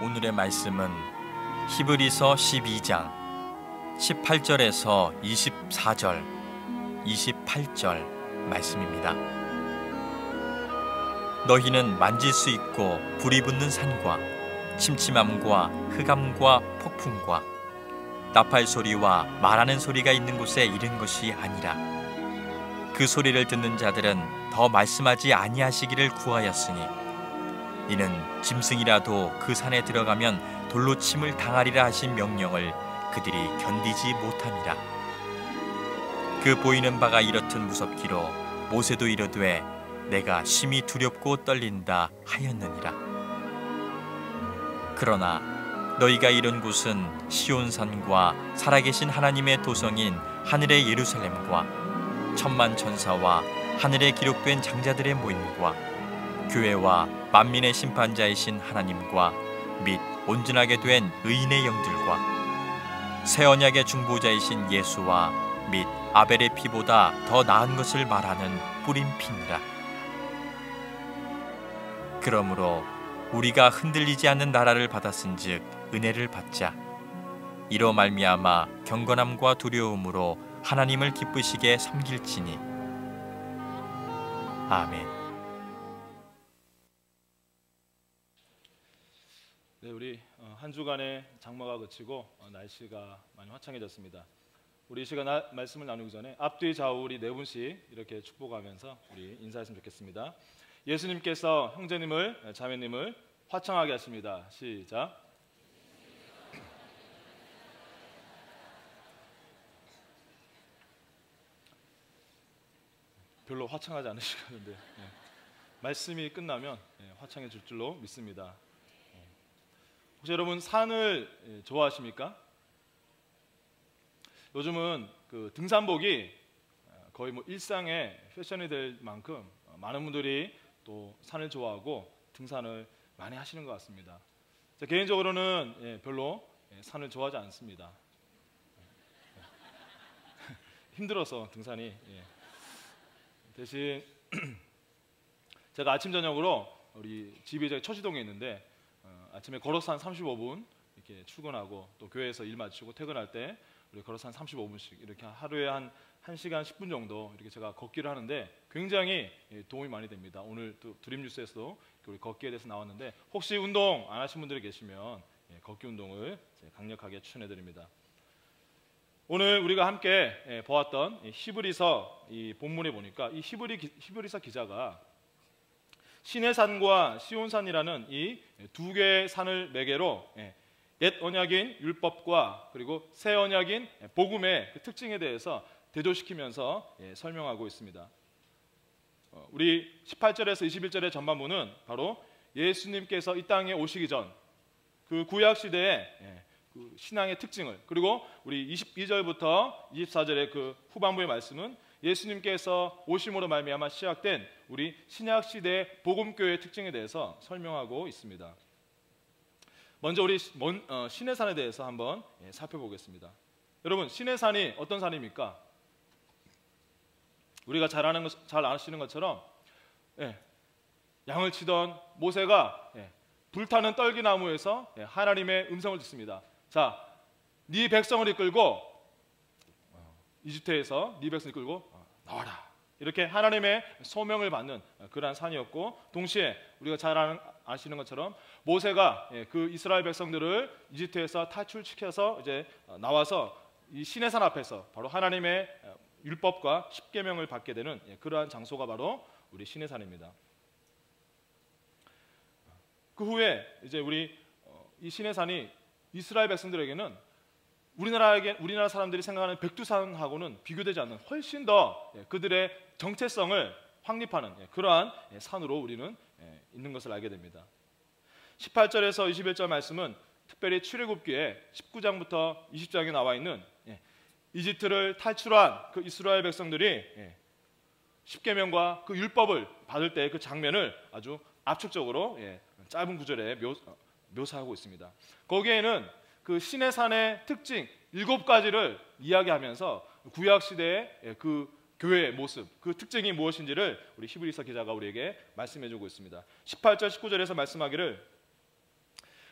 오늘의 말씀은 히브리서 12장 18절에서 24절, 28절 말씀입니다. 너희는 만질 수 있고 불이 붙는 산과 침침함과 흑암과 폭풍과 나팔 소리와 말하는 소리가 있는 곳에 이른 것이 아니라 그 소리를 듣는 자들은 더 말씀하지 아니하시기를 구하였으니 이는 짐승이라도 그 산에 들어가면 돌로 침을 당하리라 하신 명령을 그들이 견디지 못함이라. 그 보이는 바가 이렇듯 무섭기로 모세도 이르되 내가 심히 두렵고 떨린다 하였느니라. 그러나 너희가 이른 곳은 시온산과 살아계신 하나님의 도성인 하늘의 예루살렘과 천만 천사와 하늘에 기록된 장자들의 모임과 교회와 만민의 심판자이신 하나님과 및 온전하게 된 의인의 영들과 새 언약의 중보자이신 예수와 및 아벨의 피보다 더 나은 것을 말하는 뿌린 피니라. 그러므로 우리가 흔들리지 않는 나라를 받았은즉 은혜를 받자. 이로 말미암아 경건함과 두려움으로 하나님을 기쁘시게 섬길지니. 아멘. 네, 우리 한 주간의 장마가 그치고 날씨가 많이 화창해졌습니다. 우리 이 시간 말씀을 나누기 전에 앞뒤 좌우 우리 네 분씩 이렇게 축복하면서 우리 인사했으면 좋겠습니다. 예수님께서 형제님을, 자매님을 화창하게 하십니다. 시작. 별로 화창하지 않으시는데 말씀이 끝나면 화창해질 줄로 믿습니다. 혹시 여러분 산을 좋아하십니까? 요즘은 그 등산복이 거의 뭐 일상의 패션이 될 만큼 많은 분들이 또 산을 좋아하고 등산을 많이 하시는 것 같습니다. 개인적으로는 별로 산을 좋아하지 않습니다. 힘들어서 등산이. 대신 제가 아침 저녁으로 우리 집이 저기 처지동에 있는데 아침에 걸어서 한 35분 이렇게 출근하고 또 교회에서 일 마치고 퇴근할 때 우리 걸어서 한 35분씩 이렇게 하루에 한 1시간 10분 정도 이렇게 제가 걷기를 하는데 굉장히 도움이 많이 됩니다. 오늘 또 드림뉴스에서도 우리 걷기에 대해서 나왔는데 혹시 운동 안 하신 분들이 계시면 걷기 운동을 강력하게 추천해 드립니다. 오늘 우리가 함께 보았던 히브리서 이 본문에 보니까 이 히브리서 기자가 시내산과 시온산이라는 이 두 개의 산을 매개로 옛 언약인 율법과 그리고 새 언약인 복음의 그 특징에 대해서 대조시키면서 설명하고 있습니다. 우리 18절에서 21절의 전반부는 바로 예수님께서 이 땅에 오시기 전 그 구약 시대의 그 신앙의 특징을, 그리고 우리 22절부터 24절의 그 후반부의 말씀은 예수님께서 오심으로 말미암아 시작된 우리 신약 시대의 복음교회의 특징에 대해서 설명하고 있습니다. 먼저 우리 시내산에 대해서 한번 살펴보겠습니다. 여러분, 시내산이 어떤 산입니까? 우리가 잘 아시는 것처럼 양을 치던 모세가 불타는 떨기나무에서 하나님의 음성을 듣습니다. 자, 네 백성을 이끌고 이집트에서 네 백성을 이끌고 나와라. 이렇게 하나님의 소명을 받는 그러한 산이었고, 동시에 우리가 잘 아시는 것처럼 모세가 그 이스라엘 백성들을 이집트에서 탈출시켜서 이제 나와서 이 시내산 앞에서 바로 하나님의 율법과 십계명을 받게 되는 그러한 장소가 바로 우리 시내산입니다. 그 후에 이제 우리 이 시내산이 이스라엘 백성들에게는 우리나라 사람들이 생각하는 백두산하고는 비교되지 않는 훨씬 더 그들의 정체성을 확립하는 그러한 산으로 우리는 있는 것을 알게 됩니다. 18절에서 21절 말씀은 특별히 출애굽기에 19장부터 20장에 나와 있는 이집트를 탈출한 그 이스라엘 백성들이 십계명과 그 율법을 받을 때 그 장면을 아주 압축적으로 짧은 구절에 묘사하고 있습니다. 거기에는 그 시내산의 특징 7가지를 이야기하면서 구약 시대의 그 교회의 모습, 그 특징이 무엇인지를 우리 히브리서 기자가 우리에게 말씀해주고 있습니다. 18절 19절에서 말씀하기를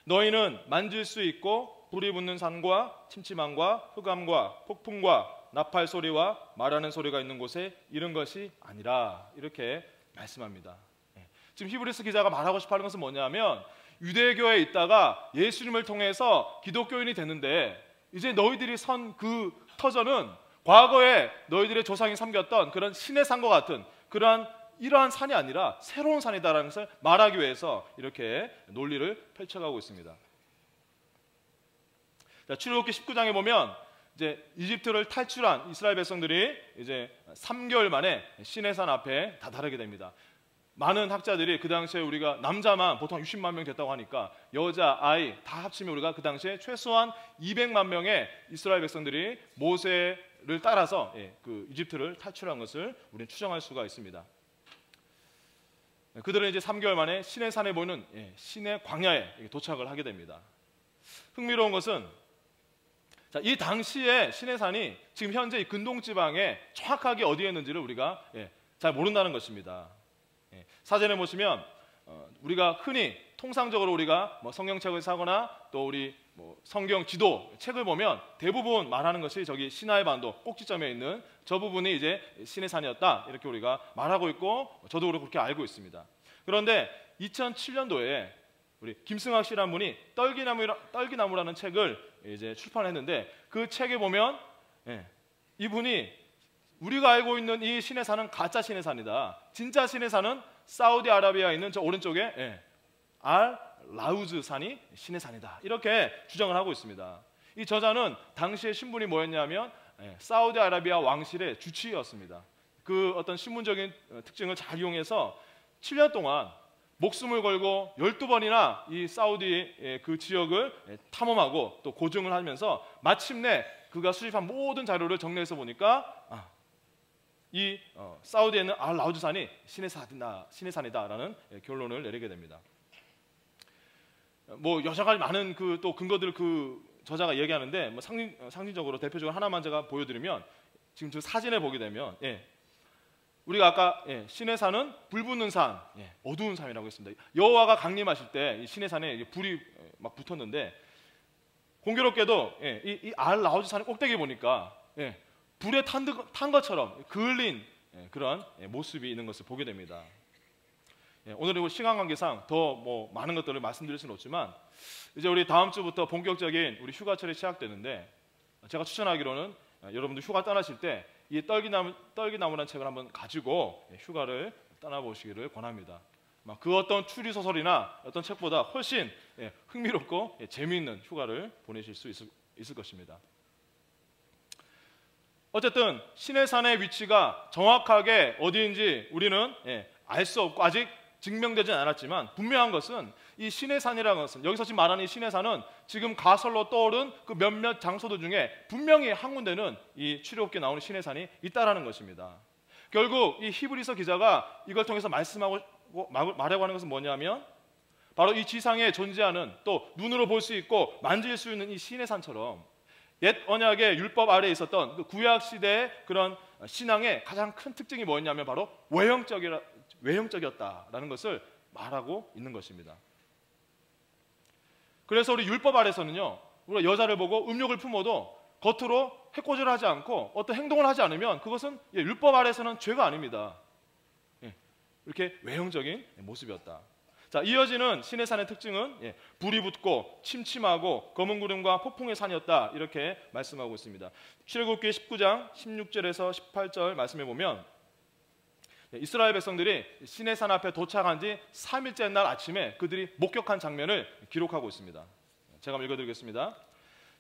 너희는 만질 수 있고 불이 붙는 산과 침침함과 흑암과 폭풍과 나팔 소리와 말하는 소리가 있는 곳에 이른 것이 아니라 이렇게 말씀합니다. 지금 히브리서 기자가 말하고 싶어 하는 것은 뭐냐면 유대교에 있다가 예수님을 통해서 기독교인이 됐는데 이제 너희들이 선 그 터전은 과거에 너희들의 조상이 섬겼던 그런 신의 산과 같은 이러한 산이 아니라 새로운 산이다라는 것을 말하기 위해서 이렇게 논리를 펼쳐가고 있습니다. 자, 출애굽기 19장에 보면 이제 이집트를 탈출한 이스라엘 백성들이 이제 3개월 만에 시내산 앞에 다다르게 됩니다. 많은 학자들이 그 당시에 우리가 남자만 보통 60만 명 됐다고 하니까 여자, 아이 다 합치면 우리가 그 당시에 최소한 200만 명의 이스라엘 백성들이 모세를 따라서 그 이집트를 탈출한 것을 우리는 추정할 수가 있습니다. 그들은 이제 3개월 만에 시내산에 보이는 시내 광야에 도착을 하게 됩니다. 흥미로운 것은 이 당시에 시내산이 지금 현재 이 근동 지방에 정확하게 어디에 있는지를 우리가 잘 모른다는 것입니다. 사전에 보시면 우리가 흔히 통상적으로 우리가 뭐 성경책을 사거나 또 우리 뭐 성경 지도 책을 보면 대부분 말하는 것이 저기 시나이 반도 꼭지점에 있는 저 부분이 이제 시내산이었다 이렇게 우리가 말하고 있고 저도 그렇게 알고 있습니다. 그런데 2007년도에 우리 김승학 씨라는 분이 떨기나무라는 책을 이제 출판했는데 그 책에 보면 이분이 우리가 알고 있는 이 시내산은 가짜 시내산이다. 진짜 시내산은 사우디아라비아에 있는 저 오른쪽에 알 라우즈 산이 시내산이다. 이렇게 주장을 하고 있습니다. 이 저자는 당시의 신분이 뭐였냐면 사우디아라비아 왕실의 주치의였습니다. 그 어떤 신분적인 특징을 잘 이용해서 7년 동안 목숨을 걸고 12번이나 이 사우디의 그 지역을 탐험하고 또 고증을 하면서 마침내 그가 수집한 모든 자료를 정리해서 보니까 이 사우디에 있는 알 라우즈 산이 시내산이다라는 결론을 내리게 됩니다. 뭐 여러 가지 많은 그 또 근거들을 그 저자가 얘기하는데 뭐 상징적으로 대표적으로 하나만 제가 보여드리면 지금 저 사진에 보게 되면 우리가 아까 시내산은 불 붙는 산, 어두운 산이라고 했습니다. 여호와가 강림하실 때 이 시내산에 불이 막 붙었는데 공교롭게도 이 알 라우즈 산의 꼭대기 보니까 불에 탄 것처럼 그을린 그런 모습이 있는 것을 보게 됩니다. 오늘은 시간 관계상 더 뭐 많은 것들을 말씀드릴 수는 없지만 이제 우리 다음 주부터 본격적인 우리 휴가철이 시작되는데 제가 추천하기로는 여러분들 휴가 떠나실 때 이 떨기나무라는 책을 한번 가지고 휴가를 떠나보시기를 권합니다. 그 어떤 추리 소설이나 어떤 책보다 훨씬 흥미롭고 재미있는 휴가를 보내실 수 있을 것입니다. 어쨌든 시내산의 위치가 정확하게 어디인지 우리는 알 수 없고 아직 증명되진 않았지만 분명한 것은 이 시내산이라는 것은 여기서 지금 말하는 이 시내산은 지금 가설로 떠오른 그 몇몇 장소들 중에 분명히 한 군데는 이 출애굽기에 나오는 시내산이 있다라는 것입니다. 결국 이 히브리서 기자가 이걸 통해서 말하고 하는 것은 뭐냐면 바로 이 지상에 존재하는 또 눈으로 볼 수 있고 만질 수 있는 이 시내산처럼 옛 언약의 율법 아래에 있었던 그 구약 시대의 그런 신앙의 가장 큰 특징이 뭐였냐면 바로 외형적이었다라는 것을 말하고 있는 것입니다. 그래서 우리 율법 아래에서는요, 우리가 여자를 보고 음욕을 품어도 겉으로 해코지를 하지 않고 어떤 행동을 하지 않으면 그것은 율법 아래에서는 죄가 아닙니다. 이렇게 외형적인 모습이었다. 자, 이어지는 시내산의 특징은 불이 붙고 침침하고 검은 구름과 폭풍의 산이었다 이렇게 말씀하고 있습니다. 출애굽기 19장 16절에서 18절 말씀해 보면 이스라엘 백성들이 시내산 앞에 도착한 지 3일째 날 아침에 그들이 목격한 장면을 기록하고 있습니다. 제가 읽어드리겠습니다.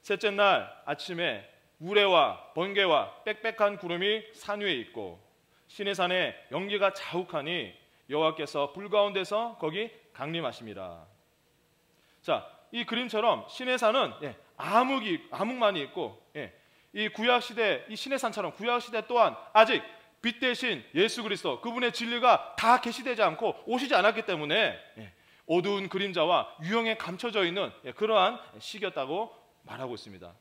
셋째 날 아침에 우레와 번개와 빽빽한 구름이 산 위에 있고 시내산에 연기가 자욱하니 여호와께서 불 가운데서 거기 강림하심이라. 자, 이 그림처럼 시내산은 암흑만이 있고 이 구약시대 이 시내산처럼 구약시대 또한 아직 빛 대신 예수 그리스도 그분의 진리가 다 계시되지 않고 오시지 않았기 때문에 어두운 그림자와 유형에 감춰져 있는 그러한 시기였다고 말하고 있습니다.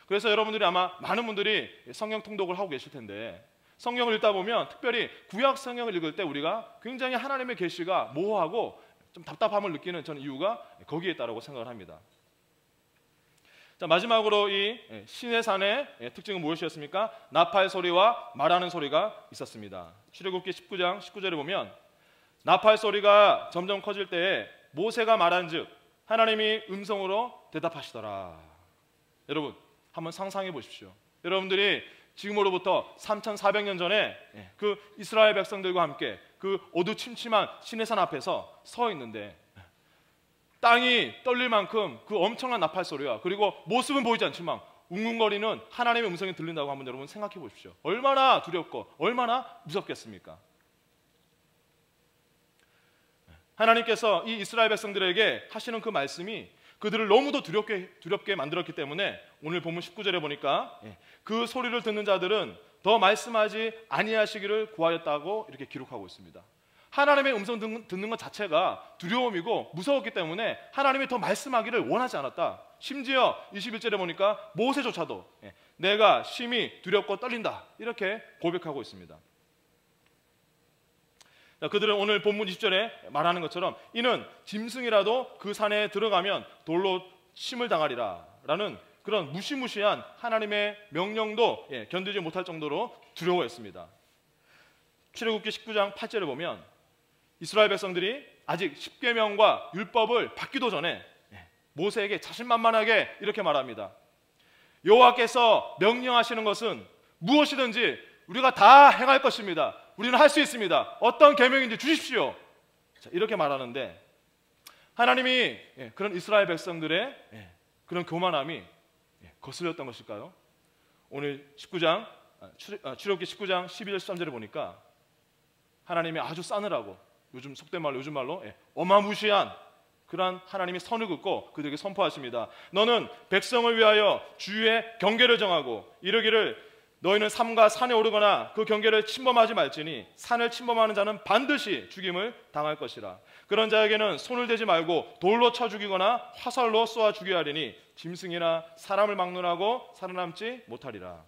그래서 여러분들이 아마 많은 분들이 성경 통독을 하고 계실 텐데 성경을 읽다 보면 특별히 구약 성경을 읽을 때 우리가 굉장히 하나님의 계시가 모호하고 좀 답답함을 느끼는 저는 이유가 거기에 있다고 생각을 합니다. 자, 마지막으로 이 시내산의 특징은 무엇이었습니까? 나팔 소리와 말하는 소리가 있었습니다. 출애굽기 19장 19절에 보면 나팔 소리가 점점 커질 때에 모세가 말한즉 하나님이 음성으로 대답하시더라. 여러분 한번 상상해 보십시오. 여러분들이 지금으로부터 3,400년 전에 그 이스라엘 백성들과 함께 그 어두침침한 시내산 앞에서 서 있는데 땅이 떨릴 만큼 그 엄청난 나팔 소리와 그리고 모습은 보이지 않지만 웅웅거리는 하나님의 음성이 들린다고 한번 여러분 생각해 보십시오. 얼마나 두렵고 얼마나 무섭겠습니까? 하나님께서 이 이스라엘 백성들에게 하시는 그 말씀이 그들을 너무도 두렵게 만들었기 때문에 오늘 본문 19절에 보니까 그 소리를 듣는 자들은 더 말씀하지 아니하시기를 구하였다고 이렇게 기록하고 있습니다. 하나님의 음성 듣는 것 자체가 두려움이고 무서웠기 때문에 하나님이 더 말씀하기를 원하지 않았다. 심지어 21절에 보니까 모세조차도 내가 심히 두렵고 떨린다 이렇게 고백하고 있습니다. 그들은 오늘 본문 20절에 말하는 것처럼 이는 짐승이라도 그 산에 들어가면 돌로 침을 당하리라 라는 그런 무시무시한 하나님의 명령도 견디지 못할 정도로 두려워했습니다. 출애굽기 19장 8절에 보면 이스라엘 백성들이 아직 십계명과 율법을 받기도 전에 모세에게 자신만만하게 이렇게 말합니다. 여호와께서 명령하시는 것은 무엇이든지 우리가 다 행할 것입니다. 우리는 할 수 있습니다. 어떤 계명인지 주십시오. 자, 이렇게 말하는데 하나님이 그런 이스라엘 백성들의 그런 교만함이 거슬렸던 것일까요? 오늘 출애굽기 19장 12절 13절에 보니까 하나님이 아주 싸늘하고 요즘 속된 말로 요즘 말로 어마무시한 그러한 하나님이 선을 긋고 그들에게 선포하십니다. 너는 백성을 위하여 주의 경계를 정하고 이르기를 너희는 삼가 산에 오르거나 그 경계를 침범하지 말지니 산을 침범하는 자는 반드시 죽임을 당할 것이라. 그런 자에게는 손을 대지 말고 돌로 쳐 죽이거나 화살로 쏘아 죽여야 하리니 짐승이나 사람을 막론하고 살아남지 못하리라.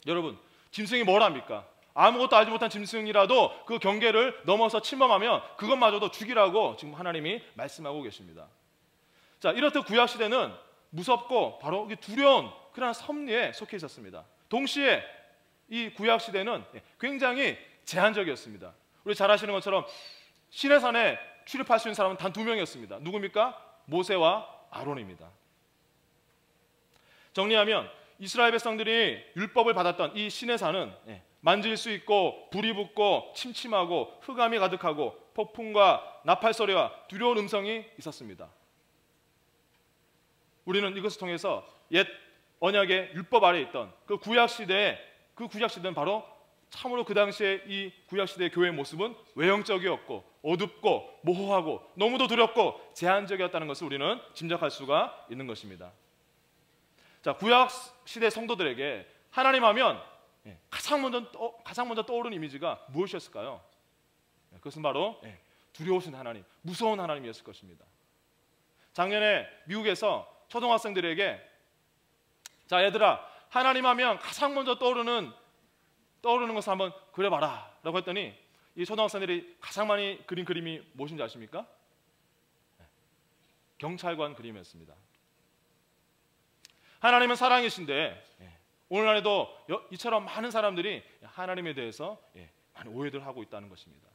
여러분 짐승이 뭘 합니까? 아무것도 알지 못한 짐승이라도 그 경계를 넘어서 침범하면 그것마저도 죽이라고 지금 하나님이 말씀하고 계십니다. 자, 이렇듯 구약시대는 무섭고 바로 두려운 그런 섭리에 속해 있었습니다. 동시에 이 구약시대는 굉장히 제한적이었습니다. 우리 잘 아시는 것처럼 시내산에 출입할 수 있는 사람은 단 2명이었습니다. 누굽니까? 모세와 아론입니다. 정리하면 이스라엘 백성들이 율법을 받았던 이 시내산은 만질 수 있고 불이 붙고 침침하고 흑암이 가득하고 폭풍과 나팔 소리와 두려운 음성이 있었습니다. 우리는 이것을 통해서 옛 언약의 율법 아래에 있던 그 구약시대는 바로 참으로 그 당시에 이 구약시대의 교회의 모습은 외형적이었고 어둡고 모호하고 너무도 두렵고 제한적이었다는 것을 우리는 짐작할 수가 있는 것입니다. 자, 구약시대 성도들에게 하나님 하면 가장 먼저 떠오르는 이미지가 무엇이었을까요? 그것은 바로 두려우신 하나님, 무서운 하나님이었을 것입니다. 작년에 미국에서 초등학생들에게 자, 얘들아, 하나님 하면 가장 먼저 떠오르는 것을 한번 그려봐라 라고 했더니 이 초등학생들이 가장 많이 그린 그림이 무엇인지 아십니까? 경찰관 그림이었습니다. 하나님은 사랑이신데 오늘날에도 이처럼 많은 사람들이 하나님에 대해서 많은 오해를 하고 있다는 것입니다.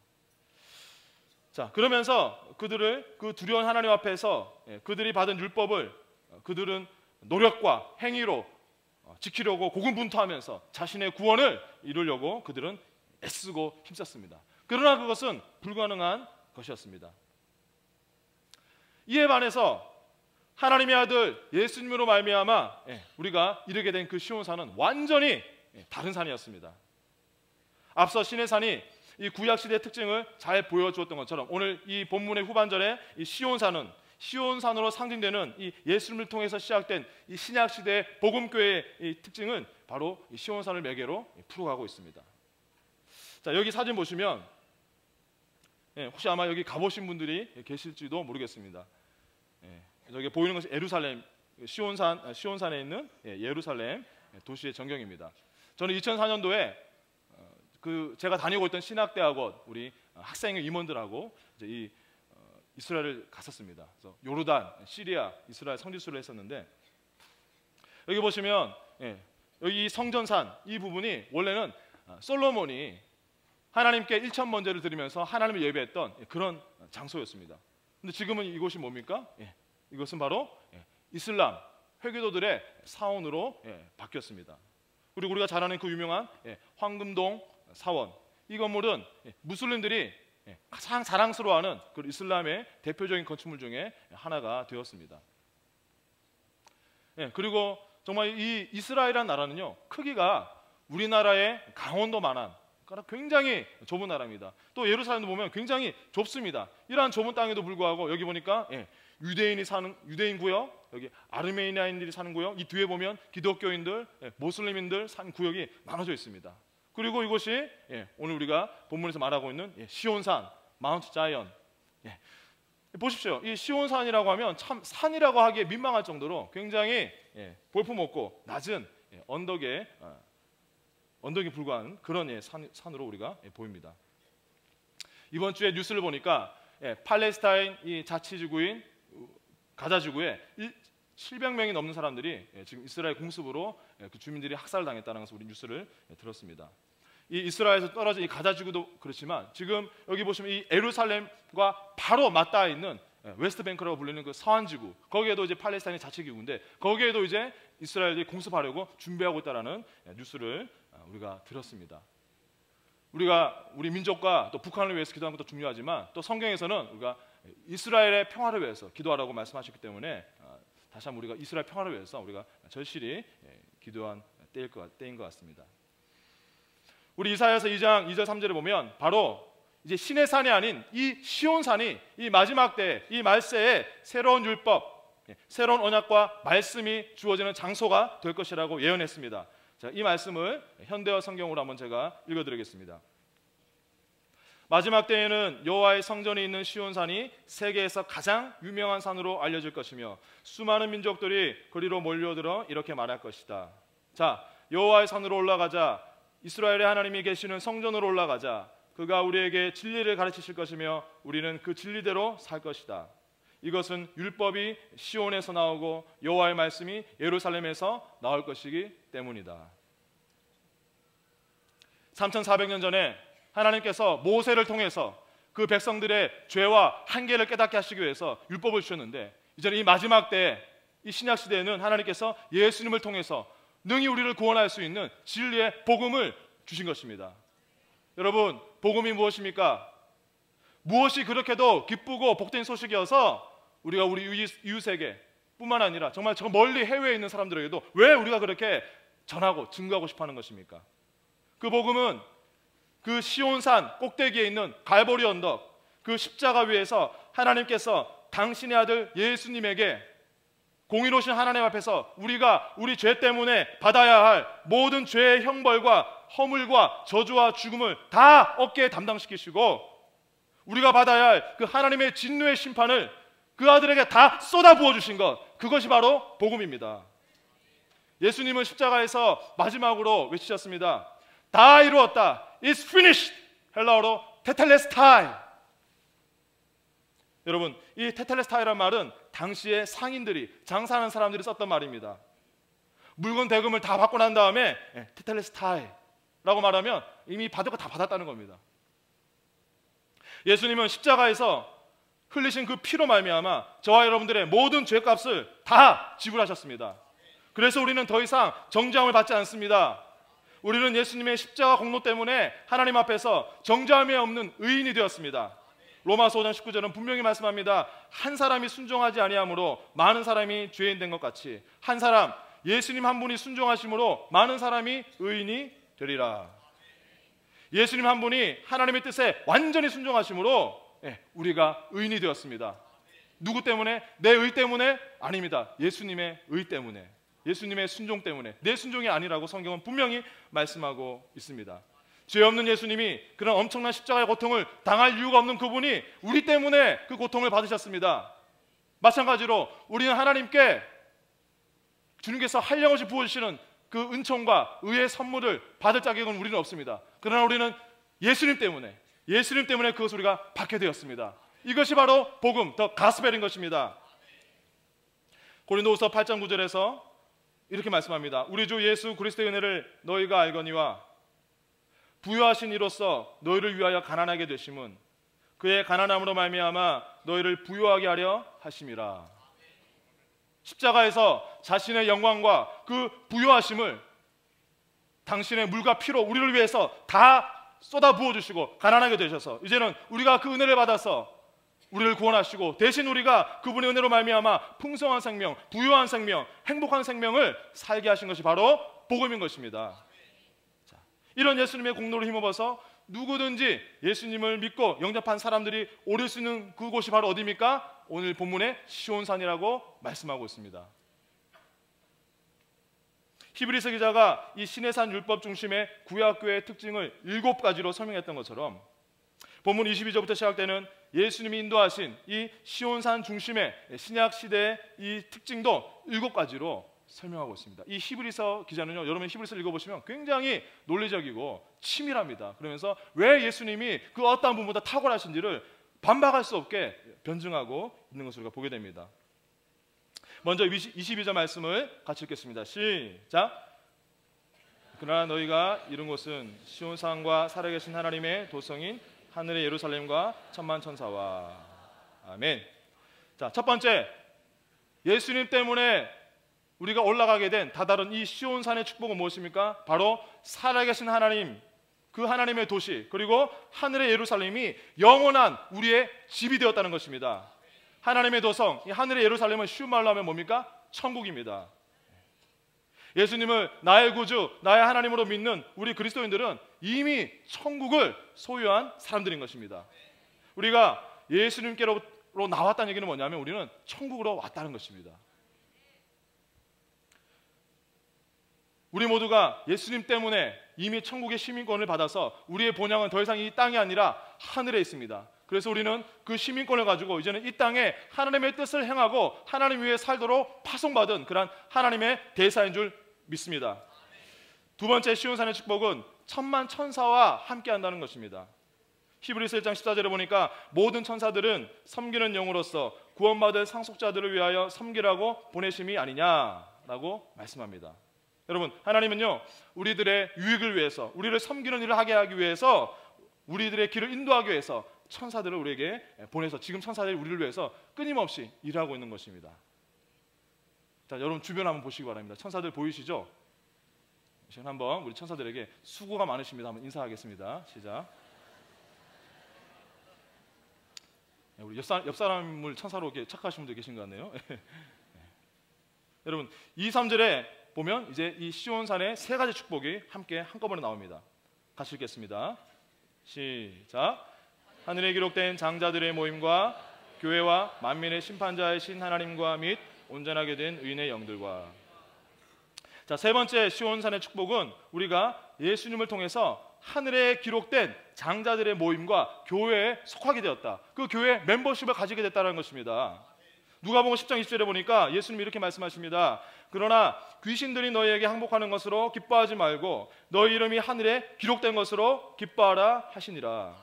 자, 그러면서 그들을 그 두려운 하나님 앞에서 그들이 받은 율법을 그들은 노력과 행위로 지키려고 고군분투하면서 자신의 구원을 이루려고 그들은 애쓰고 힘썼습니다. 그러나 그것은 불가능한 것이었습니다. 이에 반해서 하나님의 아들 예수님으로 말미암아 우리가 이르게 된 그 시온산은 완전히 다른 산이었습니다. 앞서 시내산이 이 구약시대의 특징을 잘 보여주었던 것처럼 오늘 이 본문의 후반절에 이 시온산으로 상징되는 이 예수님을 통해서 시작된 이 신약시대의 복음교회의 이 특징은 바로 이 시온산을 매개로 풀어가고 있습니다. 자, 여기 사진 보시면 혹시 아마 여기 가보신 분들이 계실지도 모르겠습니다. 저기 보이는 것이 예루살렘 시온산에 있는 예루살렘 도시의 전경입니다. 저는 2004년도에 제가 다니고 있던 신학대학원 우리 학생 임원들하고 이제 이 이스라엘을 갔었습니다. 그래서 요르단, 시리아, 이스라엘 성지순례를 했었는데 여기 보시면 여기 성전산 이 부분이 원래는 솔로몬이 하나님께 1천 번제를 드리면서 하나님을 예배했던 그런 장소였습니다. 근데 지금은 이곳이 뭡니까? 이것은 바로 이슬람 회교도들의 사원으로 바뀌었습니다. 그리고 우리가 잘 아는 그 유명한 황금동 사원, 이 건물은 무슬림들이 가장 자랑스러워하는 그 이슬람의 대표적인 건축물 중에 하나가 되었습니다. 그리고 정말 이 이스라엘이라는 나라는요, 크기가 우리나라의 강원도만한 굉장히 좁은 나라입니다. 또 예루살렘도 보면 굉장히 좁습니다. 이러한 좁은 땅에도 불구하고 여기 보니까 유대인이 사는 유대인 구역, 여기 아르메니아인들이 사는 구역, 이 뒤에 보면 기독교인들, 모슬림인들 사는 구역이 나눠져 있습니다. 그리고 이곳이 오늘 우리가 본문에서 말하고 있는 시온산, 마운트 자이언. 보십시오. 이 시온산이라고 하면 참 산이라고 하기에 민망할 정도로 굉장히 볼품없고 낮은 언덕에 불과한 그런 산으로 우리가 보입니다. 이번 주에 뉴스를 보니까 팔레스타인 이 자치지구인 가자지구에 700명이 넘는 사람들이 지금 이스라엘 공습으로 그 주민들이 학살당했다는 것을 우리 뉴스를 들었습니다. 이 이스라엘에서 떨어진 이 가자지구도 그렇지만 지금 여기 보시면 이 예루살렘과 바로 맞닿아 있는 웨스트뱅크라고 불리는 그 서안지구, 거기에도 이제 팔레스타인의 자치기구인데 거기에도 이제 이스라엘이 공습하려고 준비하고 있다라는 뉴스를 우리가 들었습니다. 우리 민족과 또 북한을 위해서 기도하는 것도 중요하지만 또 성경에서는 우리가 이스라엘의 평화를 위해서 기도하라고 말씀하셨기 때문에 다시 한번 우리가 이스라엘 평화를 위해서 우리가 절실히 기도한 때인 것 같습니다. 우리 이사야서 2장 2절 3절에 보면 바로 이제 신의 산이 아닌 이 시온산이 이 마지막 때 이 말세에 새로운 율법, 새로운 언약과 말씀이 주어지는 장소가 될 것이라고 예언했습니다. 자, 이 말씀을 현대어 성경으로 한번 제가 읽어드리겠습니다. 마지막 때에는 여호와의 성전이 있는 시온산이 세계에서 가장 유명한 산으로 알려질 것이며 수많은 민족들이 그리로 몰려들어 이렇게 말할 것이다. 자, 여호와의 산으로 올라가자. 이스라엘의 하나님이 계시는 성전으로 올라가자. 그가 우리에게 진리를 가르치실 것이며 우리는 그 진리대로 살 것이다. 이것은 율법이 시온에서 나오고 여호와의 말씀이 예루살렘에서 나올 것이기 때문이다. 3400년 전에 하나님께서 모세를 통해서 그 백성들의 죄와 한계를 깨닫게 하시기 위해서 율법을 주셨는데 이제는 이 마지막 때 이 신약 시대에는 하나님께서 예수님을 통해서 능히 우리를 구원할 수 있는 진리의 복음을 주신 것입니다. 여러분, 복음이 무엇입니까? 무엇이 그렇게도 기쁘고 복된 소식이어서 우리가 우리 이웃에게 뿐만 아니라 정말 저 멀리 해외에 있는 사람들에게도 왜 우리가 그렇게 전하고 증거하고 싶어하는 것입니까? 그 복음은 그 시온산 꼭대기에 있는 갈보리 언덕, 그 십자가 위에서 하나님께서 당신의 아들 예수님에게 공의로우신 하나님 앞에서 우리가 우리 죄 때문에 받아야 할 모든 죄의 형벌과 허물과 저주와 죽음을 다 어깨에 담당시키시고 우리가 받아야 할 그 하나님의 진노의 심판을 그 아들에게 다 쏟아 부어주신 것, 그것이 바로 복음입니다. 예수님은 십자가에서 마지막으로 외치셨습니다. 다 이루었다. It's finished. 헬라어로 테텔레스타이. 여러분, 이 테텔레스타이란 말은 당시에 상인들이, 장사하는 사람들이 썼던 말입니다. 물건 대금을 다 받고 난 다음에 테텔레스타이라고 말하면 이미 받을 거 다 받았다는 겁니다. 예수님은 십자가에서 흘리신 그 피로 말미암아 저와 여러분들의 모든 죄값을 다 지불하셨습니다. 그래서 우리는 더 이상 정죄함을 받지 않습니다. 우리는 예수님의 십자가 공로 때문에 하나님 앞에서 정죄함이 없는 의인이 되었습니다. 로마서 5장 19절은 분명히 말씀합니다. 한 사람이 순종하지 아니함으로 많은 사람이 죄인 된 것 같이 한 사람, 예수님 한 분이 순종하심으로 많은 사람이 의인이 되리라. 예수님 한 분이 하나님의 뜻에 완전히 순종하심으로 우리가 의인이 되었습니다. 누구 때문에? 내 의 때문에? 아닙니다. 예수님의 의 때문에, 예수님의 순종 때문에. 내 순종이 아니라고 성경은 분명히 말씀하고 있습니다. 죄 없는 예수님이 그런 엄청난 십자가의 고통을 당할 이유가 없는 그분이 우리 때문에 그 고통을 받으셨습니다. 마찬가지로 우리는 하나님께 주님께서 한량없이 부어주시는 그 은총과 의의 선물을 받을 자격은 우리는 없습니다. 그러나 우리는 예수님 때문에 그것을 우리가 받게 되었습니다. 이것이 바로 복음, 더 가스펠인 것입니다. 고린도후서 8장 9절에서 이렇게 말씀합니다. 우리 주 예수 그리스도의 은혜를 너희가 알거니와 부유하신 이로써 너희를 위하여 가난하게 되심은 그의 가난함으로 말미암아 너희를 부유하게 하려 하심이라. 십자가에서 자신의 영광과 그 부유하심을 당신의 물과 피로 우리를 위해서 다 쏟아 부어주시고 가난하게 되셔서 이제는 우리가 그 은혜를 받아서 우리를 구원하시고 대신 우리가 그분의 은혜로 말미암아 풍성한 생명, 부유한 생명, 행복한 생명을 살게 하신 것이 바로 복음인 것입니다. 자, 이런 예수님의 공로를 힘입어서 누구든지 예수님을 믿고 영접한 사람들이 오를 수 있는 그곳이 바로 어디입니까? 오늘 본문의 시온산이라고 말씀하고 있습니다. 히브리서 기자가 이 시내산 율법 중심의 구약교회의 특징을 7가지로 설명했던 것처럼 본문 22절부터 시작되는 예수님이 인도하신 이 시온산 중심의 신약 시대의 이 특징도 7가지로 설명하고 있습니다. 이 히브리서 기자는요, 여러분 히브리서를 읽어보시면 굉장히 논리적이고 치밀합니다. 그러면서 왜 예수님이 그 어떠한 분보다 탁월하신지를 반박할 수 없게 변증하고 있는 것을 우리가 보게 됩니다. 먼저 22절 말씀을 같이 읽겠습니다. 시작. 그러나 너희가 이룬 곳은 시온산과 살아계신 하나님의 도성인 하늘의 예루살렘과 천만 천사와. 아멘. 자, 첫 번째, 예수님 때문에 우리가 올라가게 된 다다른 이 시온산의 축복은 무엇입니까? 바로 살아계신 하나님, 그 하나님의 도시, 그리고 하늘의 예루살렘이 영원한 우리의 집이 되었다는 것입니다. 하나님의 도성, 이 하늘의 예루살렘은 쉬운 말로 하면 뭡니까? 천국입니다. 예수님을 나의 구주, 나의 하나님으로 믿는 우리 그리스도인들은 이미 천국을 소유한 사람들인 것입니다. 우리가 예수님께로 나왔다는 얘기는 뭐냐면 우리는 천국으로 왔다는 것입니다. 우리 모두가 예수님 때문에 이미 천국의 시민권을 받아서 우리의 본향은 더 이상 이 땅이 아니라 하늘에 있습니다. 그래서 우리는 그 시민권을 가지고 이제는 이 땅에 하나님의 뜻을 행하고 하나님 위에 살도록 파송받은 그런 하나님의 대사인 줄 믿습니다. 두 번째 시온산의 축복은 천만 천사와 함께 한다는 것입니다. 히브리서 1장 14절에 보니까 모든 천사들은 섬기는 영으로서 구원받을 상속자들을 위하여 섬기라고 보내심이 아니냐라고 말씀합니다. 여러분, 하나님은요, 우리들의 유익을 위해서, 우리를 섬기는 일을 하게 하기 위해서, 우리들의 길을 인도하기 위해서 천사들을 우리에게 보내서 지금 천사들이 우리를 위해서 끊임없이 일하고 있는 것입니다. 자, 여러분 주변 한번 보시기 바랍니다. 천사들 보이시죠? 지금 한번 우리 천사들에게 수고가 많으십니다. 한번 인사하겠습니다. 시작. 우리 옆 사람을 천사로 이렇게 착각하시는 분들 계신 것 같네요. 여러분 2, 3절에 보면 이제 이 시온산의 3가지 축복이 함께 한꺼번에 나옵니다. 같이 읽겠습니다. 시작. 하늘에 기록된 장자들의 모임과 교회와 만민의 심판자이신 하나님과 및 온전하게 된 의인의 영들과. 자, 세 번째 시온산의 축복은 우리가 예수님을 통해서 하늘에 기록된 장자들의 모임과 교회에 속하게 되었다. 그 교회 멤버십을 가지게 됐다는 것입니다. 누가복음 10장 20절에 보니까 예수님이 이렇게 말씀하십니다. 그러나 귀신들이 너희에게 항복하는 것으로 기뻐하지 말고 너희 이름이 하늘에 기록된 것으로 기뻐하라 하시니라.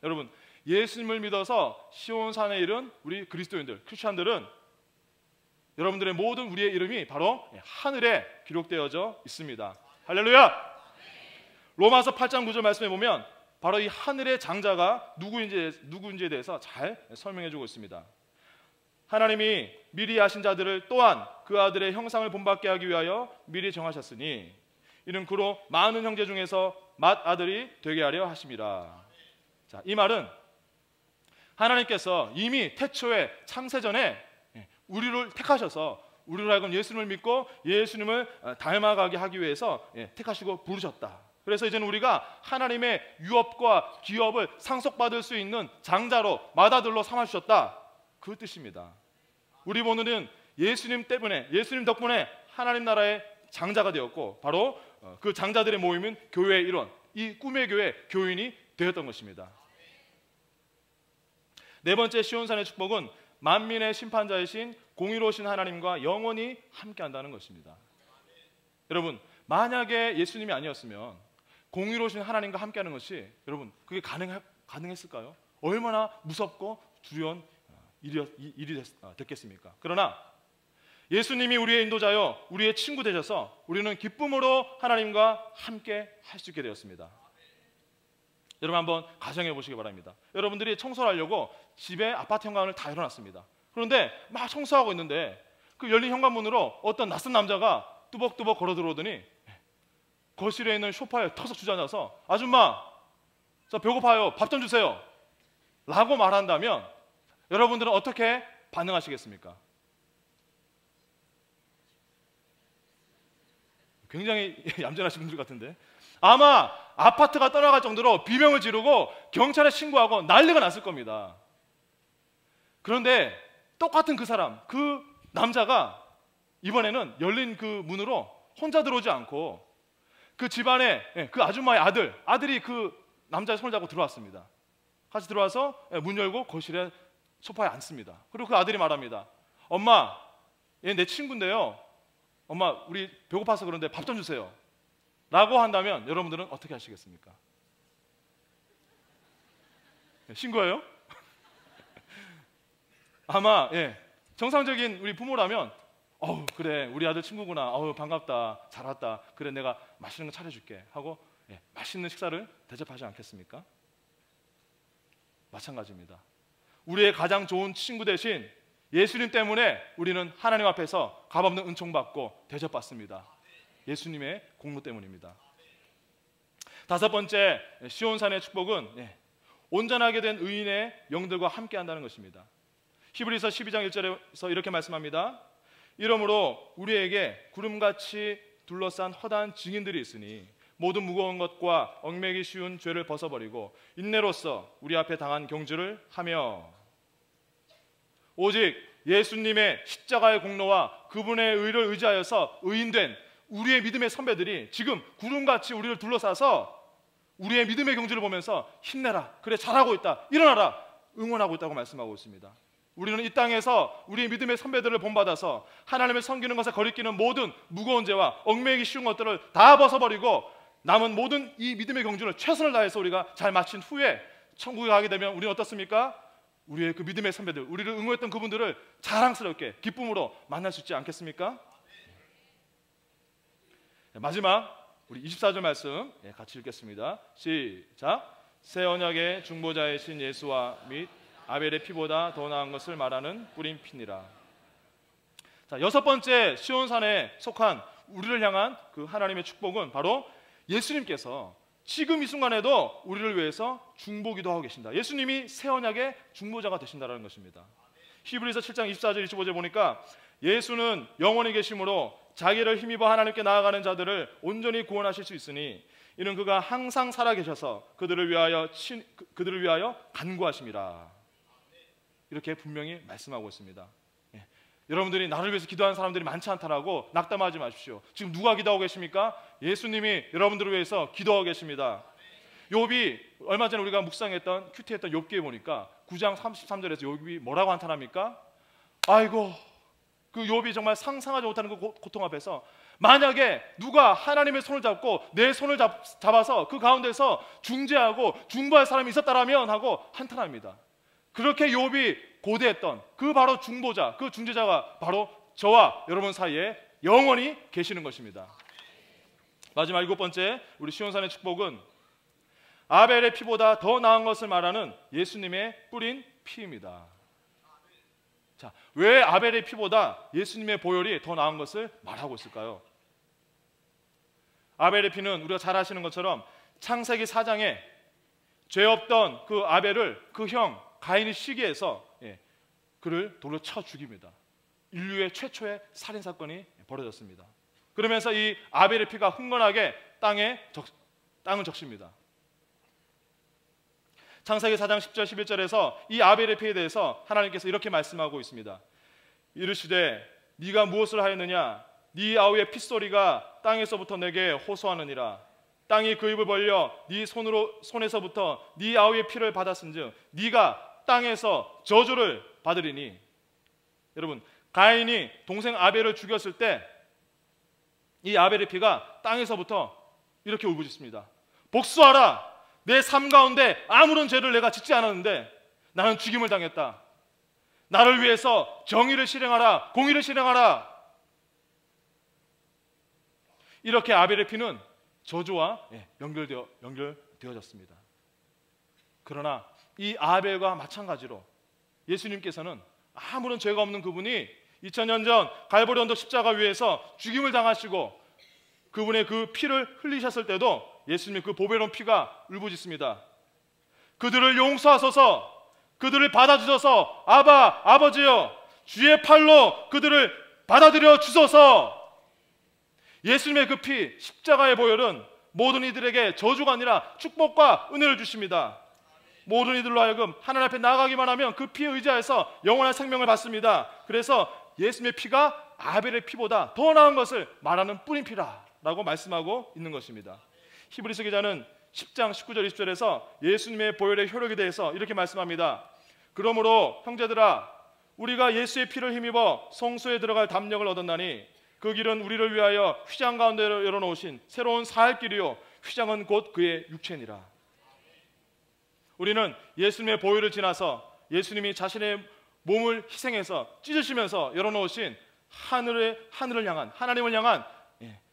여러분, 예수님을 믿어서 시온산에 이른 우리 그리스도인들, 크리스찬들은 여러분들의 모든 우리의 이름이 바로 하늘에 기록되어져 있습니다. 할렐루야! 로마서 8장 9절 말씀해 보면 바로 이 하늘의 장자가 누구인지에 대해서 잘 설명해주고 있습니다. 하나님이 미리 아신 자들을 또한 그 아들의 형상을 본받게 하기 위하여 미리 정하셨으니 이는 그로 많은 형제 중에서 맏아들이 되게 하려 하심이라. 자, 이 말은 하나님께서 이미 태초에 창세전에 우리를 택하셔서 우리로 하여금 예수님을 믿고 예수님을 닮아가게 하기 위해서 택하시고 부르셨다. 그래서 이제는 우리가 하나님의 유업과 기업을 상속받을 수 있는 장자로 맏아들로 삼아주셨다. 그 뜻입니다. 우리 오늘은 예수님 때문에, 예수님 덕분에 하나님 나라의 장자가 되었고 바로 그 장자들의 모임은 교회의 일원, 이 꿈의 교회 교인이 되었던 것입니다. 네 번째 시온산의 축복은 만민의 심판자이신 공의로우신 하나님과 영원히 함께한다는 것입니다. 여러분, 만약에 예수님이 아니었으면 공의로우신 하나님과 함께하는 것이 여러분 그게 가능했을까요? 얼마나 무섭고 두려운 일이 됐겠습니까? 그러나 예수님이 우리의 인도자여 우리의 친구 되셔서 우리는 기쁨으로 하나님과 함께 할 수 있게 되었습니다. 여러분 한번 가정해 보시기 바랍니다. 여러분들이 청소를 하려고 집에 아파트 현관을 다 열어놨습니다. 그런데 막 청소하고 있는데 그 열린 현관문으로 어떤 낯선 남자가 뚜벅뚜벅 걸어 들어오더니 거실에 있는 소파에 턱석 주저앉아서 아줌마 저 배고파요 밥 좀 주세요 라고 말한다면 여러분들은 어떻게 반응하시겠습니까? 굉장히 얌전하신 분들 같은데 아마 아파트가 떠나갈 정도로 비명을 지르고 경찰에 신고하고 난리가 났을 겁니다. 그런데 똑같은 그 사람, 그 남자가 이번에는 열린 그 문으로 혼자 들어오지 않고 그 집안에 그 아줌마의 아들이 그 남자의 손을 잡고 들어왔습니다. 같이 들어와서 문 열고 거실에 소파에 앉습니다. 그리고 그 아들이 말합니다. 엄마, 얘 내 친구인데요. 엄마, 우리 배고파서 그런데 밥 좀 주세요. 라고 한다면 여러분들은 어떻게 하시겠습니까? 신고해요? 아마 정상적인 우리 부모라면 그래 우리 아들 친구구나. 반갑다. 잘 왔다. 그래 내가 맛있는 거 차려줄게 하고 맛있는 식사를 대접하지 않겠습니까? 마찬가지입니다. 우리의 가장 좋은 친구 대신 예수님 때문에 우리는 하나님 앞에서 값없는 은총받고 대접받습니다. 예수님의 공로 때문입니다. 다섯 번째 시온산의 축복은 온전하게 된 의인의 영들과 함께 한다는 것입니다. 히브리서 12장 1절에서 이렇게 말씀합니다. 이러므로 우리에게 구름같이 둘러싼 허다한 증인들이 있으니 모든 무거운 것과 얽매기 쉬운 죄를 벗어버리고 인내로써 우리 앞에 당한 경주를 하며 오직 예수님의 십자가의 공로와 그분의 의를 의지하여서 의인된 우리의 믿음의 선배들이 지금 구름같이 우리를 둘러싸서 우리의 믿음의 경주를 보면서 힘내라, 그래 잘하고 있다, 일어나라 응원하고 있다고 말씀하고 있습니다. 우리는 이 땅에서 우리의 믿음의 선배들을 본받아서 하나님을 섬기는 것에 거리끼는 모든 무거운 죄와 얽매이기 쉬운 것들을 다 벗어버리고 남은 모든 이 믿음의 경주를 최선을 다해서 우리가 잘 마친 후에 천국에 가게 되면 우리는 어떻습니까? 우리의 그 믿음의 선배들, 우리를 응원했던 그분들을 자랑스럽게 기쁨으로 만날 수 있지 않겠습니까? 마지막 우리 24절 말씀 같이 읽겠습니다. 시작. 새 언약의 중보자이신 예수와 및 아벨의 피보다 더 나은 것을 말하는 뿌린 피니라. 자, 여섯 번째 시온산에 속한 우리를 향한 그 하나님의 축복은 바로 예수님께서 지금 이 순간에도 우리를 위해서 중보기도 하고 계신다. 예수님이 새 언약의 중보자가 되신다는 것입니다. 히브리서 7장 24절 25절 보니까 예수는 영원히 계심으로 자기를 힘입어 하나님께 나아가는 자들을 온전히 구원하실 수 있으니 이는 그가 항상 살아계셔서 그들을 위하여 간구하심이라. 이렇게 분명히 말씀하고 있습니다. 여러분들이 나를 위해서 기도하는 사람들이 많지 않다라고 낙담하지 마십시오. 지금 누가 기도하고 계십니까? 예수님이 여러분들을 위해서 기도하고 계십니다. 욥이 얼마 전에 우리가 묵상했던 큐티했던 욥기에 보니까 9장 33절에서 욥이 뭐라고 한탄합니까? 아이고 그 욥이 정말 상상하지 못하는 그 고통 앞에서 만약에 누가 하나님의 손을 잡고 내 손을 잡아서 그 가운데서 중재하고 중보할 사람이 있었다라면 하고 한탄합니다. 그렇게 욥이 고대했던 그 바로 중보자, 그 중재자가 바로 저와 여러분 사이에 영원히 계시는 것입니다. 마지막 일곱 번째 우리 시온산의 축복은 아벨의 피보다 더 나은 것을 말하는 예수님의 뿌린 피입니다. 자, 왜 아벨의 피보다 예수님의 보혈이 더 나은 것을 말하고 있을까요? 아벨의 피는 우리가 잘 아시는 것처럼 창세기 4장에 죄 없던 그 아벨을 그 형 가인이 시기해서 그를 돌로 쳐 죽입니다. 인류의 최초의 살인 사건이 벌어졌습니다. 그러면서 이 아벨의 피가 흥건하게 땅을 적십니다. 창세기 4장 10절 11절에서 이 아벨의 피에 대해서 하나님께서 이렇게 말씀하고 있습니다. 이르시되 네가 무엇을 하였느냐? 네 아우의 핏소리가 땅에서부터 내게 호소하느니라. 땅이 그 입을 벌려 네 손에서부터 네 아우의 피를 받았은즉 네가 땅에서 저주를 받으리니. 여러분, 가인이 동생 아벨을 죽였을 때 이 아벨의 피가 땅에서부터 이렇게 울부짖습니다. 복수하라. 내 삶 가운데 아무런 죄를 내가 짓지 않았는데 나는 죽임을 당했다. 나를 위해서 정의를 실행하라, 공의를 실행하라. 이렇게 아벨의 피는 저주와 연결되어졌습니다. 그러나 이 아벨과 마찬가지로 예수님께서는 아무런 죄가 없는 그분이 2000년 전 갈보리 언덕 십자가 위에서 죽임을 당하시고 그분의 그 피를 흘리셨을 때도 예수님의 그 보배로운 피가 울부짖습니다. 그들을 용서하소서, 그들을 받아주소서, 아버지여, 주의 팔로 그들을 받아들여 주소서. 예수님의 그 피, 십자가의 보혈은 모든 이들에게 저주가 아니라 축복과 은혜를 주십니다. 모든 이들로 하여금 하나님 앞에 나아가기만 하면 그 피에 의지하여서 영원한 생명을 받습니다. 그래서 예수님의 피가 아벨의 피보다 더 나은 것을 말하는 뿌린 피라라고 말씀하고 있는 것입니다. 히브리서 기자는 10장 19절 20절에서 예수님의 보혈의 효력에 대해서 이렇게 말씀합니다. 그러므로 형제들아, 우리가 예수의 피를 힘입어 성소에 들어갈 담력을 얻었나니 그 길은 우리를 위하여 휘장 가운데 열어놓으신 새로운 살 길이요, 휘장은 곧 그의 육체니라. 우리는 예수님의 보혈을 지나서 예수님이 자신의 몸을 희생해서 찢으시면서 열어놓으신 하늘을 향한, 하나님을 향한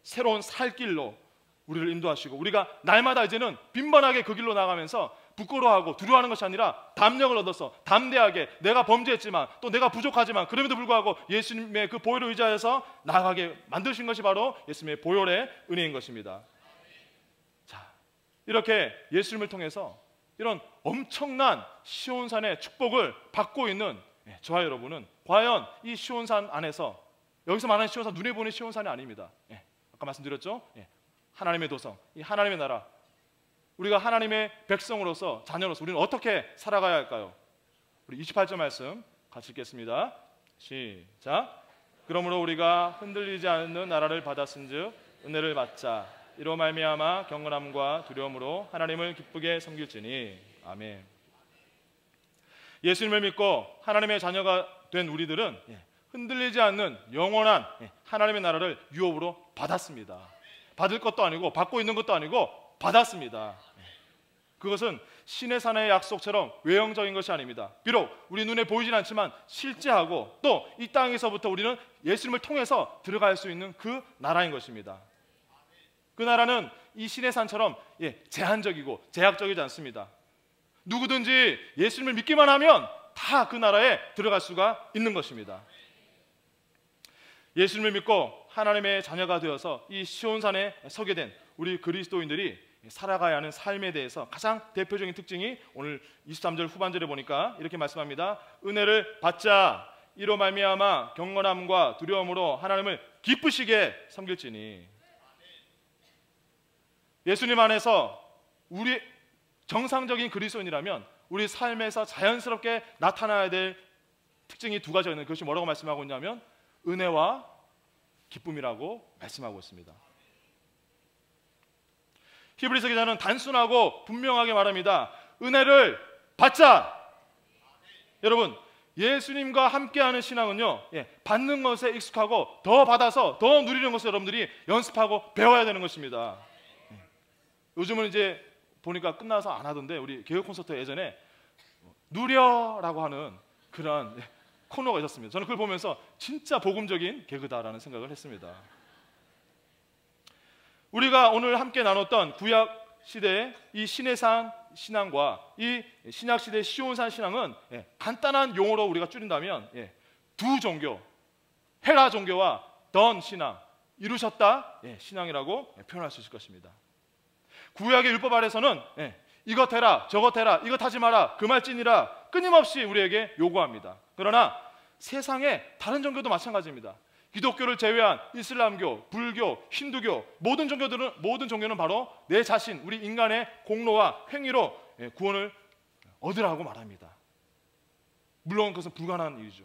새로운 살 길로 우리를 인도하시고, 우리가 날마다 이제는 빈번하게 그 길로 나가면서 부끄러워하고 두려워하는 것이 아니라 담력을 얻어서 담대하게, 내가 범죄했지만 또 내가 부족하지만 그럼에도 불구하고 예수님의 그 보혈을 의지하여서 나아가게 만드신 것이 바로 예수님의 보혈의 은혜인 것입니다. 자, 이렇게 예수님을 통해서 이런 엄청난 시온산의 축복을 받고 있는 저와 여러분은 과연 이 시온산 안에서, 여기서 말하는 시온산, 눈에 보이는 시온산이 아닙니다. 아까 말씀드렸죠? 하나님의 도성, 이 하나님의 나라, 우리가 하나님의 백성으로서, 자녀로서 우리는 어떻게 살아가야 할까요? 우리 28절 말씀 같이 읽겠습니다. 시작. 그러므로 우리가 흔들리지 않는 나라를 받았은즉 은혜를 받자. 이로 말미암아 경건함과 두려움으로 하나님을 기쁘게 섬길지니. 아멘. 예수님을 믿고 하나님의 자녀가 된 우리들은 흔들리지 않는 영원한 하나님의 나라를 유업으로 받았습니다. 받을 것도 아니고 받고 있는 것도 아니고 받았습니다. 그것은 신의 산의 약속처럼 외형적인 것이 아닙니다. 비록 우리 눈에 보이진 않지만 실제하고 또 이 땅에서부터 우리는 예수님을 통해서 들어갈 수 있는 그 나라인 것입니다. 그 나라는 이 신의 산처럼 제한적이고 제약적이지 않습니다. 누구든지 예수님을 믿기만 하면 다 그 나라에 들어갈 수가 있는 것입니다. 예수님을 믿고 하나님의 자녀가 되어서 이 시온산에 서게 된 우리 그리스도인들이 살아가야 하는 삶에 대해서 가장 대표적인 특징이 오늘 23절 후반절에 보니까 이렇게 말씀합니다. 은혜를 받자. 이로 말미암아 경건함과 두려움으로 하나님을 기쁘시게 섬길지니. 예수님 안에서 우리 정상적인 그리스도인이라면 우리 삶에서 자연스럽게 나타나야 될 특징이 두 가지가 있는, 그것이 뭐라고 말씀하고 있냐면 은혜와 기쁨이라고 말씀하고 있습니다. 히브리서 기자는 단순하고 분명하게 말합니다. 은혜를 받자. 여러분, 예수님과 함께하는 신앙은요, 받는 것에 익숙하고 더 받아서 더 누리는 것을 여러분들이 연습하고 배워야 되는 것입니다. 요즘은 이제 보니까 끝나서 안 하던데, 우리 개그 콘서트 예전에 누려라고 하는 그런 코너가 있었습니다. 저는 그걸 보면서 진짜 복음적인 개그다라는 생각을 했습니다. 우리가 오늘 함께 나눴던 구약 시대의 이 신의 산 신앙과 이 신약 시대의 시온산 신앙은 간단한 용어로 우리가 줄인다면 두 종교, 헤라 종교와 던 신앙, 이루셨다 신앙이라고 표현할 수 있을 것입니다. 구약의 율법 아래서는 이것 해라, 저것 해라, 이것 하지 마라, 그 말찐이라 끊임없이 우리에게 요구합니다. 그러나 세상의 다른 종교도 마찬가지입니다. 기독교를 제외한 이슬람교, 불교, 힌두교, 모든 종교는 바로 내 자신, 우리 인간의 공로와 행위로 구원을 얻으라고 말합니다. 물론 그것은 불가능한 일이죠.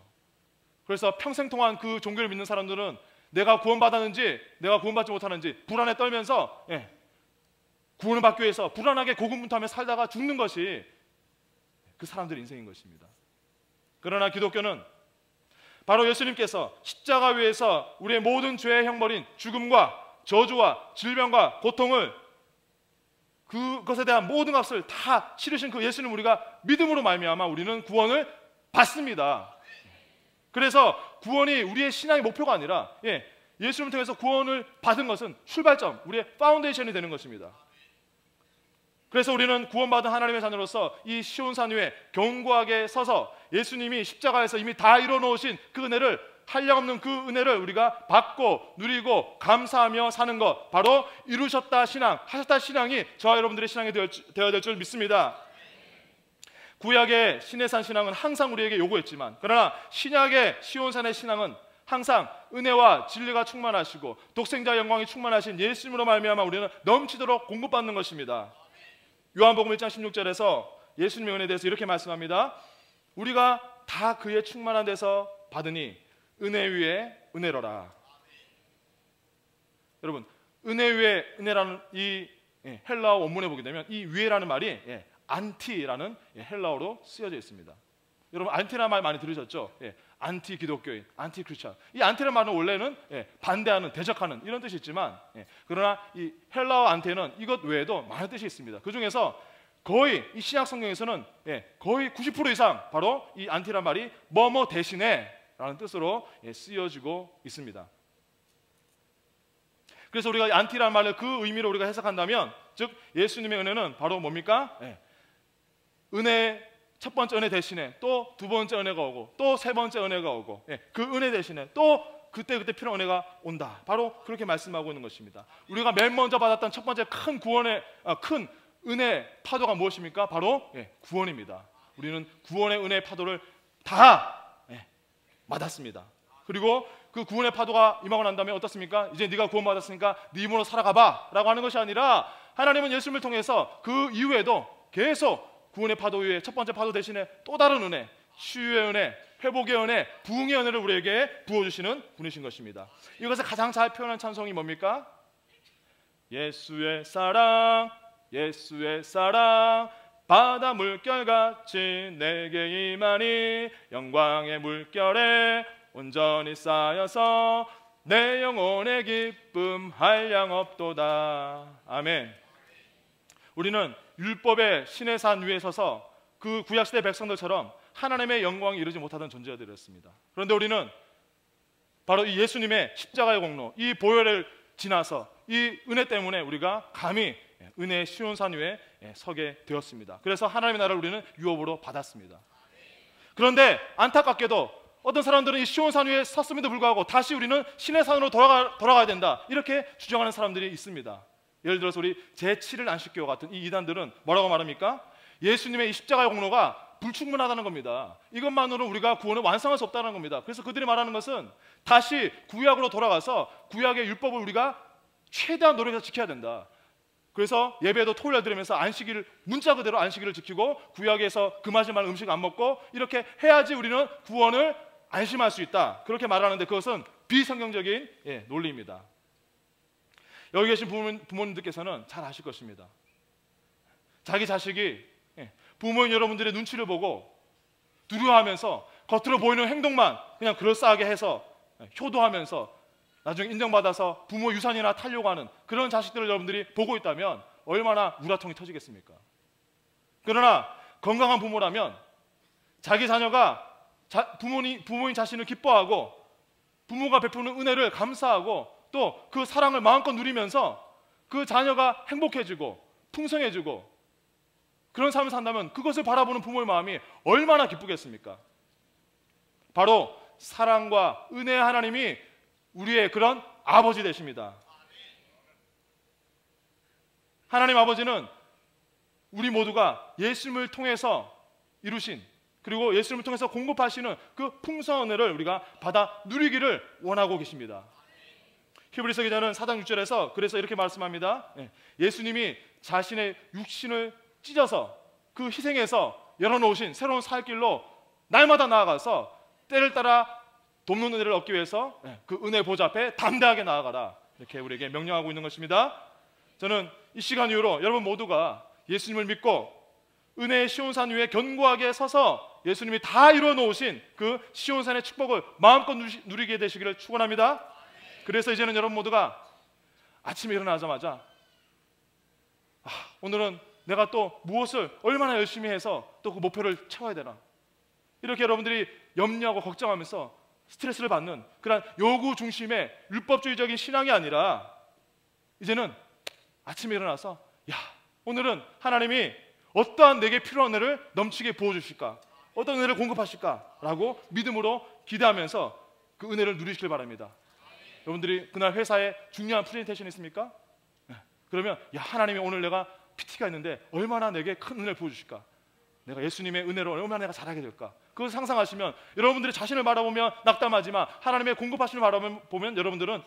그래서 평생 동안 그 종교를 믿는 사람들은 내가 구원받았는지 내가 구원받지 못하는지 불안에 떨면서 구원을 받기 위해서 불안하게 고군분투하며 살다가 죽는 것이 그 사람들의 인생인 것입니다. 그러나 기독교는 바로 예수님께서 십자가 위에서 우리의 모든 죄의 형벌인 죽음과 저주와 질병과 고통을 그것에 대한 모든 값을 다 치르신 그 예수님 우리가 믿음으로 말미암아 우리는 구원을 받습니다. 그래서 구원이 우리의 신앙의 목표가 아니라 예수님을 통해서 구원을 받은 것은 출발점, 우리의 파운데이션이 되는 것입니다. 그래서 우리는 구원받은 하나님의 자녀로서 이 시온산 위에 견고하게 서서 예수님이 십자가에서 이미 다 이뤄놓으신 그 은혜를, 한량없는 그 은혜를 우리가 받고 누리고 감사하며 사는 것, 바로 이루셨다 신앙, 하셨다 신앙이 저와 여러분들의 신앙이 되어야 될 줄 믿습니다. 구약의 시내산 신앙은 항상 우리에게 요구했지만, 그러나 신약의 시온산의 신앙은 항상 은혜와 진리가 충만하시고 독생자 영광이 충만하신 예수님으로 말미암아 우리는 넘치도록 공급받는 것입니다. 요한복음 1장 16절에서 예수님의 은혜에 대해서 이렇게 말씀합니다. 우리가 다 그의 충만한 데서 받으니 은혜 위에 은혜로라. 여러분, 은혜 위에 은혜라는 이 헬라어 원문에 보게 되면 이 위에라는 말이 안티라는 헬라어로 쓰여져 있습니다. 여러분, 안티라는 말 많이 들으셨죠? 안티 기독교인, 안티 크리스천. 이 안티라는 말은 원래는 반대하는, 대적하는 이런 뜻이 있지만, 그러나 이 헬라어 안티는 이것 외에도 많은 뜻이 있습니다. 그 중에서 거의 이 신약 성경에서는 거의 90% 이상 바로 이 안티라는 말이 뭐뭐 대신에 라는 뜻으로 쓰여지고 있습니다. 그래서 우리가 안티라는 말을 그 의미로 우리가 해석한다면, 즉 예수님의 은혜는 바로 뭡니까? 은혜, 첫 번째 은혜 대신에 또 두 번째 은혜가 오고 또 세 번째 은혜가 오고, 그 은혜 대신에 또 그때 필요한 은혜가 온다. 바로 그렇게 말씀하고 있는 것입니다. 우리가 맨 먼저 받았던 첫 번째 큰 구원의 큰 은혜 파도가 무엇입니까? 바로 구원입니다. 우리는 구원의 은혜의 파도를 다 받았습니다. 그리고 그 구원의 파도가 임하고 난 다음에 어떻습니까? 이제 네가 구원받았으니까 네 힘으로 살아가봐 라고 하는 것이 아니라, 하나님은 예수님을 통해서 그 이후에도 계속 구원의 파도 위에 첫 번째 파도 대신에 또 다른 은혜, 치유의 은혜, 회복의 은혜, 부흥의 은혜를 우리에게 부어주시는 분이신 것입니다. 이것을 가장 잘 표현한 찬송이 뭡니까? 예수의 사랑, 예수의 사랑, 바다 물결같이 내게 임하니 영광의 물결에 온전히 쌓여서 내 영혼의 기쁨 한량없도다. 아멘. 우리는 율법의 신의 산 위에 서서 그 구약시대 백성들처럼 하나님의 영광이 이루지 못하던 존재들이었습니다. 그런데 우리는 바로 이 예수님의 십자가의 공로, 이 보혈을 지나서 이 은혜 때문에 우리가 감히 은혜의 시온산 위에 서게 되었습니다. 그래서 하나님의 나라를 우리는 유업으로 받았습니다. 그런데 안타깝게도 어떤 사람들은 이 시온산 위에 섰음에도 불구하고 다시 우리는 신의 산으로 돌아가야 된다, 이렇게 주장하는 사람들이 있습니다. 예를 들어서 우리 제7일 안식교 같은 이 이단들은 뭐라고 말합니까? 예수님의 이 십자가의 공로가 불충분하다는 겁니다. 이것만으로 우리가 구원을 완성할 수 없다는 겁니다. 그래서 그들이 말하는 것은 다시 구약으로 돌아가서 구약의 율법을 우리가 최대한 노력해서 지켜야 된다. 그래서 예배도 토요일 날 드리면서 안식일을, 문자 그대로 안식일을 지키고 구약에서 금하지 말 음식 안 먹고 이렇게 해야지 우리는 구원을 안심할 수 있다, 그렇게 말하는데 그것은 비성경적인 논리입니다. 여기 계신 부모님들께서는 잘 아실 것입니다. 자기 자식이 부모인 여러분들의 눈치를 보고 두려워하면서 겉으로 보이는 행동만 그냥 그럴싸하게 해서 효도하면서 나중에 인정받아서 부모 유산이나 타려고 하는 그런 자식들을 여러분들이 보고 있다면 얼마나 우라통이 터지겠습니까? 그러나 건강한 부모라면 자기 자녀가 부모인 자신을 기뻐하고 부모가 베푸는 은혜를 감사하고 또 그 사랑을 마음껏 누리면서 그 자녀가 행복해지고 풍성해지고 그런 삶을 산다면 그것을 바라보는 부모의 마음이 얼마나 기쁘겠습니까? 바로 사랑과 은혜의 하나님이 우리의 그런 아버지 되십니다. 하나님 아버지는 우리 모두가 예수님을 통해서 이루신, 그리고 예수님을 통해서 공급하시는 그 풍성한 은혜를 우리가 받아 누리기를 원하고 계십니다. 히브리서 기자는 4장 6절에서 그래서 이렇게 말씀합니다. 예수님이 자신의 육신을 찢어서 그 희생에서 열어놓으신 새로운 살 길로 날마다 나아가서 때를 따라 돕는 은혜를 얻기 위해서 그 은혜 보좌 앞에 담대하게 나아가라, 이렇게 우리에게 명령하고 있는 것입니다. 저는 이 시간 이후로 여러분 모두가 예수님을 믿고 은혜의 시온산 위에 견고하게 서서 예수님이 다 이루어놓으신 그 시온산의 축복을 마음껏 누리게 되시기를 축원합니다. 그래서 이제는 여러분 모두가 아침에 일어나자마자 오늘은 내가 또 무엇을 얼마나 열심히 해서 또 그 목표를 채워야 되나, 이렇게 여러분들이 염려하고 걱정하면서 스트레스를 받는 그런 요구 중심의 율법주의적인 신앙이 아니라, 이제는 아침에 일어나서 야, 오늘은 하나님이 어떠한 내게 필요한 은혜를 넘치게 부어주실까, 어떤 은혜를 공급하실까 라고 믿음으로 기대하면서 그 은혜를 누리시길 바랍니다. 여러분들이 그날 회사에 중요한 프레젠테이션이 있습니까? 그러면 야, 하나님이 오늘 내가 PT가 있는데 얼마나 내게 큰 은혜를 부어주실까, 내가 예수님의 은혜로 얼마나 내가 잘하게 될까, 그걸 상상하시면 여러분들이 자신을 바라보면 낙담하지만 하나님의 공급하시는 바라보면 여러분들은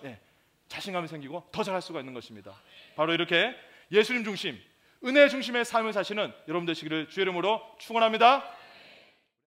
자신감이 생기고 더 잘할 수가 있는 것입니다. 바로 이렇게 예수님 중심, 은혜 중심의 삶을 사시는 여러분 되시기를 주의 이름으로 축원합니다.